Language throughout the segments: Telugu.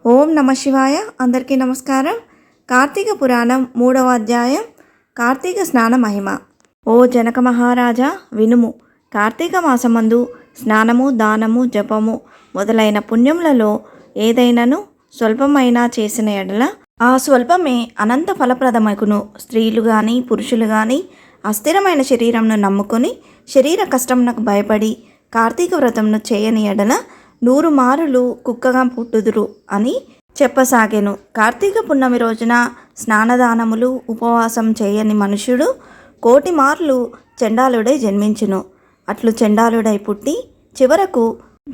ఓం నమ శివాయ. అందరికీ నమస్కారం. కార్తీక పురాణం 3వ అధ్యాయం కార్తీక స్నాన మహిమ. ఓ జనక మహారాజా వినుము. కార్తీక మాసమందు స్నానము, దానము, జపము మొదలైన పుణ్యములలో ఏదైనాను స్వల్పమైనా చేసిన ఎడల ఆ స్వల్పమే అనంత ఫలప్రదమగును. స్త్రీలు కానీ పురుషులు కానీ అస్థిరమైన శరీరంను నమ్ముకొని శరీర కష్టమునకు భయపడి కార్తీక వ్రతంను చేయని ఎడల 100 మారులు కుక్కగా పుట్టుదురు అని చెప్పసాగెను. కార్తీక పున్నమి రోజున స్నానదానములు ఉపవాసం చేయని మనుష్యుడు 1,000,000 మార్లు చండాలుడై జన్మించును. అట్లు చండాలుడై పుట్టి చివరకు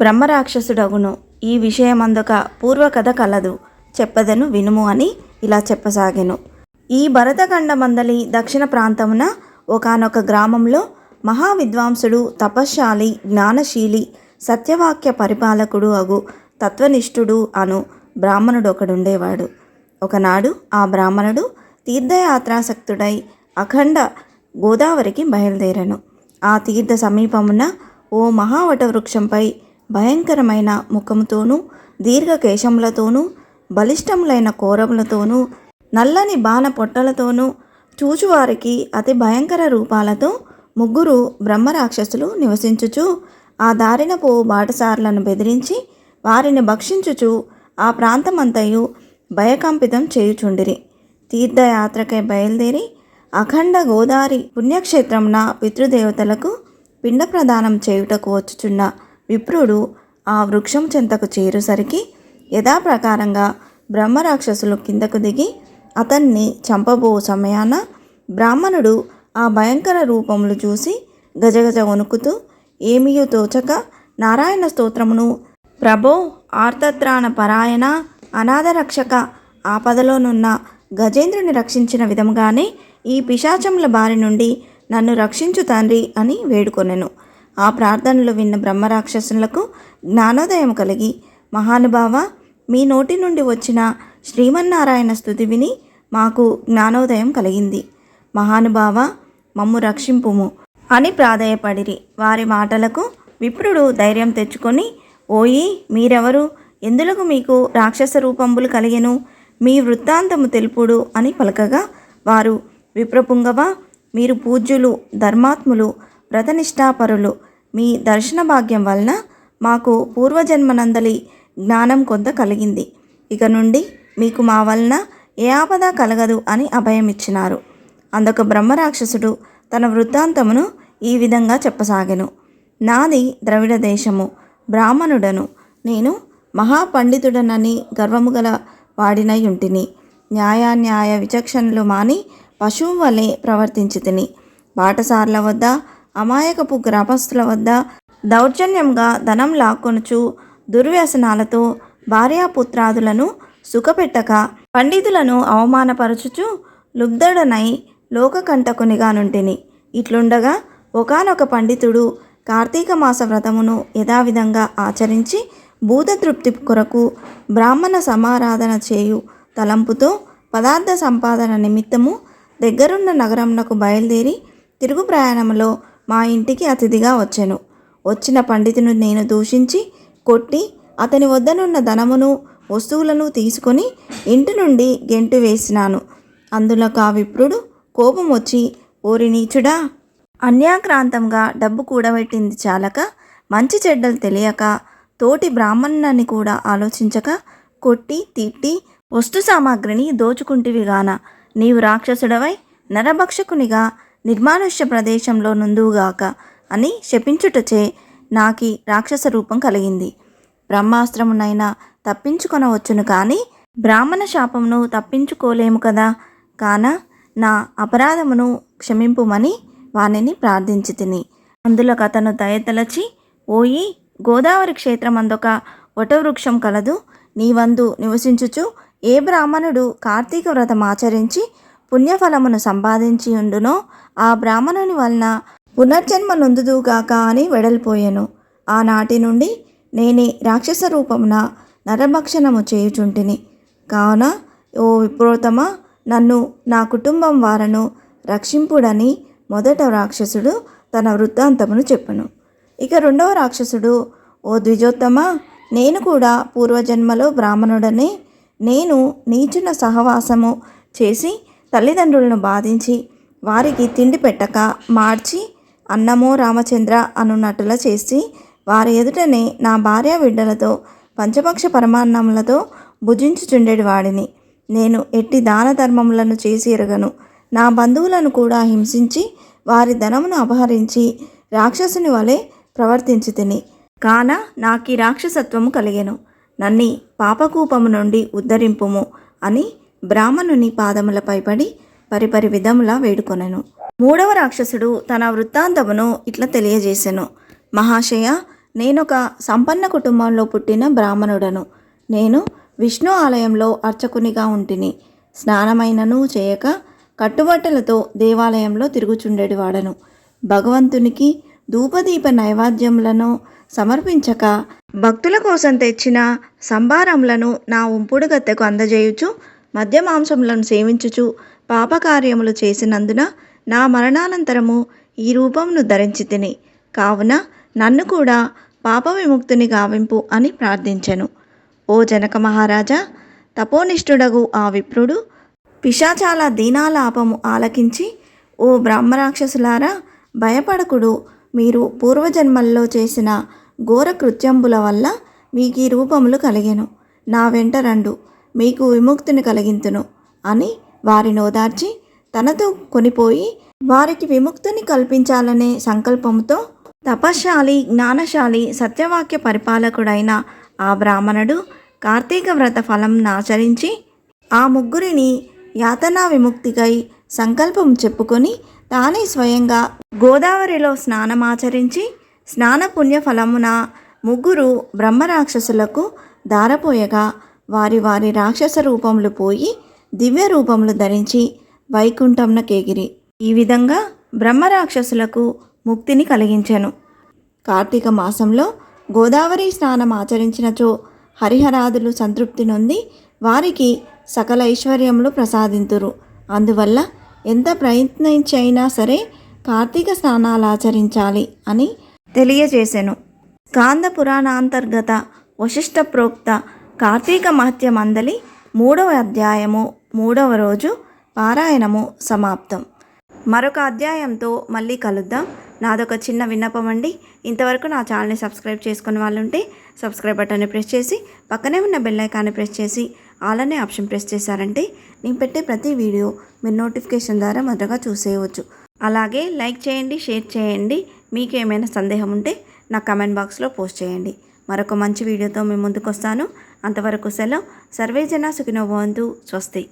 బ్రహ్మరాక్షసుడగును. ఈ విషయమందొక పూర్వకథ కలదు, చెప్పదను వినుము అని ఇలా చెప్పసాగెను. ఈ భరతఖండమందలి దక్షిణ ప్రాంతమున ఒకానొక గ్రామంలో మహావిద్వాంసుడు, తపశ్శాలి, జ్ఞానశీలి, సత్యవాక్య పరిపాలకుడు అగు తత్వనిష్ఠుడు అను బ్రాహ్మణుడు ఒకడుండేవాడు. ఒకనాడు ఆ బ్రాహ్మణుడు తీర్థయాత్రాసక్తుడై అఖండ గోదావరికి బయలుదేరను. ఆ తీర్థ సమీపమున ఓ మహావట వృక్షంపై భయంకరమైన ముఖముతోనూ దీర్ఘకేశములతోనూ బలిష్టములైన కోరములతోనూ నల్లని బాణ పొట్టలతోనూ చూచువారికి అతి భయంకర రూపాలతో 3 బ్రహ్మరాక్షసులు నివసించుచు ఆ దారిన పోవు బాటసారులను బెదిరించి వారిని భక్షించుచు ఆ ప్రాంతమంతయు భయకంపితం చేయుచుండిరి. తీర్థయాత్రకై బయలుదేరి అఖండ గోదావరి పుణ్యక్షేత్రమున పితృదేవతలకు పిండ ప్రదానం చేయుటకు వచ్చుచున్న విప్రుడు ఆ వృక్షం చెంతకు చేరుసరికి యథాప్రకారంగా బ్రహ్మరాక్షసులు కిందకు దిగి అతన్ని చంపబో సమయాన బ్రాహ్మణుడు ఆ భయంకర రూపములు చూసి గజగజ వణుకుతూ ఏమియూ తోచక నారాయణ స్తోత్రమును, ప్రభో ఆర్తత్రాణ పరాయణ అనాథరక్షక, ఆపదలోనున్న గజేంద్రుని రక్షించిన విధముగానే ఈ పిశాచముల బారి నుండి నన్ను రక్షించు తండ్రి అని వేడుకొనెను. ఆ ప్రార్థనలు విన్న బ్రహ్మరాక్షసులకు జ్ఞానోదయం కలిగి, మహానుభావ, మీ నోటి నుండి వచ్చిన శ్రీమన్నారాయణ స్తుతి విని మాకు జ్ఞానోదయం కలిగింది. మహానుభావ, మమ్ము రక్షింపుము అని ప్రాధేయపడిరి. వారి మాటలకు విప్రుడు ధైర్యం తెచ్చుకొని, ఓయి మీరెవరు? ఎందులకు మీకు రాక్షస రూపంబులు కలిగెను? మీ వృత్తాంతము తెలుపుడు అని పలకగా వారు, విప్రపుంగవ, మీరు పూజ్యులు, ధర్మాత్ములు, వ్రతనిష్ఠాపరులు. మీ దర్శన భాగ్యం వలన మాకు పూర్వజన్మనందలి జ్ఞానం కొంత కలిగింది. ఇక నుండి మీకు మా వలన ఏ ఆపద కలగదు అని అభయమిచ్చినారు. అందుకు బ్రహ్మరాక్షసుడు తన వృత్తాంతమును ఈ విధంగా చెప్పసాగెను. నాది ద్రవిడ దేశము, బ్రాహ్మణుడను. నేను మహాపండితుడనని గర్వము గల వాడినై ఉంటిని. న్యాయాన్యాయ విచక్షణలు మాని పశువు వలె ప్రవర్తించి తిని. బాటసార్ల వద్ద, అమాయకపు గ్రామస్తుల వద్ద దౌర్జన్యంగా ధనం లాక్కొనుచు దుర్వ్యసనాలతో భార్యాపుత్రాదులను సుఖపెట్టక పండితులను అవమానపరచుచు లుబ్ధుడనై లోకకంటకునిగా నుంటిని. ఇట్లుండగా ఒకానొక పండితుడు కార్తీక మాస వ్రతమును యథావిధంగా ఆచరించి భూతతృప్తి కొరకు బ్రాహ్మణ సమారాధన చేయు తలంపుతో పదార్థ సంపాదన నిమిత్తము దగ్గరున్న నగరమునకు బయలుదేరి తిరుగు ప్రయాణములో మా ఇంటికి అతిథిగా వచ్చెను. వచ్చిన పండితుని నేను దూషించి కొట్టి అతని వద్దనున్న ధనమును వస్తువులను తీసుకొని ఇంటి నుండి గెంటు వేసినాను. అందులో ఆ విప్రుడు కోపం వచ్చి, ఓరి నీచుడా, అన్యాక్రాంతంగా డబ్బు కూడబెట్టింది చాలక మంచి చెడ్డలు తెలియక తోటి బ్రాహ్మణుని కూడా ఆలోచించక కొట్టి తిట్టి వస్తు సామాగ్రిని దోచుకుంటివిగాన నీవు రాక్షసుడవై నరభక్షకునిగా నిర్మానుష్య ప్రదేశంలో నుందువుగాక అని శపించుటచే నాకి రాక్షస రూపం కలిగింది. బ్రహ్మాస్త్రమునైనా తప్పించుకొనవచ్చును కానీ బ్రాహ్మణ శాపమును తప్పించుకోలేము కదా. కాన నా అపరాధమును క్షమింపుమని వానిని ప్రార్థించి తిని. అందులో అతను దయతలచి, ఓయి గోదావరి క్షేత్రమందొక వటవృక్షం కలదు. నీవందు నివసించుచు ఏ బ్రాహ్మణుడు కార్తీక వ్రతం ఆచరించి పుణ్యఫలమును సంపాదించి ఉండునో ఆ బ్రాహ్మణుని వలన పునర్జన్మ నొందుదుగాక అని వెడల్పోయెను. ఆనాటి నుండి నేనే రాక్షస రూపమున నరభక్షణము చేయుచుంటిని. కావున ఓ విప్రోత్తమ, నన్ను నా కుటుంబం వారను రక్షింపుడని మొదట రాక్షసుడు తన వృత్తాంతమును చెప్పెను. ఇక రెండవ రాక్షసుడు, ఓ ద్విజోత్తమ, నేను కూడా పూర్వజన్మలో బ్రాహ్మణుడనే. నేను నీచుల సహవాసము చేసి తల్లిదండ్రులను బాధించి వారికి తిండి పెట్టక మార్చి అన్నమో రామచంద్ర అనున్నట్టులా చేసి వారి ఎదుటనే నా భార్య బిడ్డలతో పంచపక్ష పరమాన్నములతో భుజించుచుండేటి వాడిని. నేను ఎట్టి దాన ధర్మములను చేసి ఎరగను. నా బంధువులను కూడా హింసించి వారి ధనమును అపహరించి రాక్షసుని వలె ప్రవర్తించి తిని కాన నాకీ రాక్షసత్వము కలిగెను. నన్ని పాపకూపము నుండి ఉద్ధరింపుము అని బ్రాహ్మణుని పాదములపై పడి పరిపరి విధములా వేడుకొనెను. మూడవ రాక్షసుడు తన వృత్తాంతమును ఇట్లా తెలియజేసెను. మహాశయ, నేనొక సంపన్న కుటుంబంలో పుట్టిన బ్రాహ్మణుడను. నేను విష్ణు ఆలయంలో అర్చకునిగా ఉంటిని. స్నానమైనను చేయక కట్టుబట్టలతో దేవాలయంలో తిరుగుచుండేటివాడను. భగవంతునికి ధూపదీప నైవేద్యములను సమర్పించక భక్తుల కోసం తెచ్చిన సంభారములను నా ఉంపుడు గత్తెకు అందజేయుచు మద్య మాంసములను సేవించుచు పాపకార్యములు చేసినందున నా మరణానంతరము ఈ రూపమును ధరించి తిని, కావున నన్ను కూడా పాప విముక్తిని గావింపు అని ప్రార్థించెను. ఓ జనక మహారాజా, తపోనిష్ఠుడగు ఆ విప్రుడు పిశాచాల దీనాలాపము ఆలకించి, ఓ బ్రహ్మరాక్షసులారా, భయపడకుడు. మీరు పూర్వజన్మల్లో చేసిన ఘోర కృత్యంబుల వల్ల మీకు ఈ రూపములు కలిగెను. నా వెంట రండు, మీకు విముక్తిని కలిగింతును అని వారిని ఓదార్చి తనతో కొనిపోయి వారికి విముక్తిని కల్పించాలనే సంకల్పంతో తపశ్శాలి, జ్ఞానశాలి, సత్యవాక్య పరిపాలకుడైన ఆ బ్రాహ్మణుడు కార్తీక వ్రత ఫలం ఆచరించి ఆ ముగ్గురిని యాతనా విముక్తికై సంకల్పం చెప్పుకొని తానే స్వయంగా గోదావరిలో స్నానమాచరించి స్నాన పుణ్య ఫలమున ముగ్గురు బ్రహ్మరాక్షసులకు దారపోయగా వారి వారి రాక్షస రూపములు పోయి దివ్య రూపములు ధరించి వైకుంఠంన కేగిరి. ఈ విధంగా బ్రహ్మరాక్షసులకు ముక్తిని కలిగించెను. కార్తీక మాసంలో గోదావరి స్నానం ఆచరించినచో హరిహరాదులు సంతృప్తి నొంది వారికి సకల ఐశ్వర్యములు ప్రసాదింతురు. అందువల్ల ఎంత ప్రయత్నించైనా సరే కార్తీక స్నానాలు ఆచరించాలి అని తెలియజేసెను. స్కాంద పురాణాంతర్గత వశిష్ఠ ప్రోక్త కార్తీక మహత్య మందలి 3వ అధ్యాయము 3వ రోజు పారాయణము సమాప్తం. మరొక అధ్యాయంతో మళ్ళీ కలుద్దాం. నాదొక చిన్న విన్నపం అండి. ఇంతవరకు నా ఛానల్ని సబ్స్క్రైబ్ చేసుకునే వాళ్ళు ఉంటే సబ్స్క్రైబ్ బటన్ని ప్రెస్ చేసి పక్కనే ఉన్న బెల్ ఐకాన్ని ప్రెస్ చేసి ఆల్ అనే ఆప్షన్ ప్రెస్ చేశారంటే నేను పెట్టే ప్రతి వీడియో మీరు నోటిఫికేషన్ ద్వారా మొదటగా చూసేయవచ్చు. అలాగే లైక్ చేయండి, షేర్ చేయండి. మీకు ఏమైనా సందేహం ఉంటే నా కమెంట్ బాక్స్లో పోస్ట్ చేయండి. మరొక మంచి వీడియోతో మేము ముందుకు వస్తాను. అంతవరకు సెలవు. సర్వే జన సుఖినో భవంతు. స్వస్తి.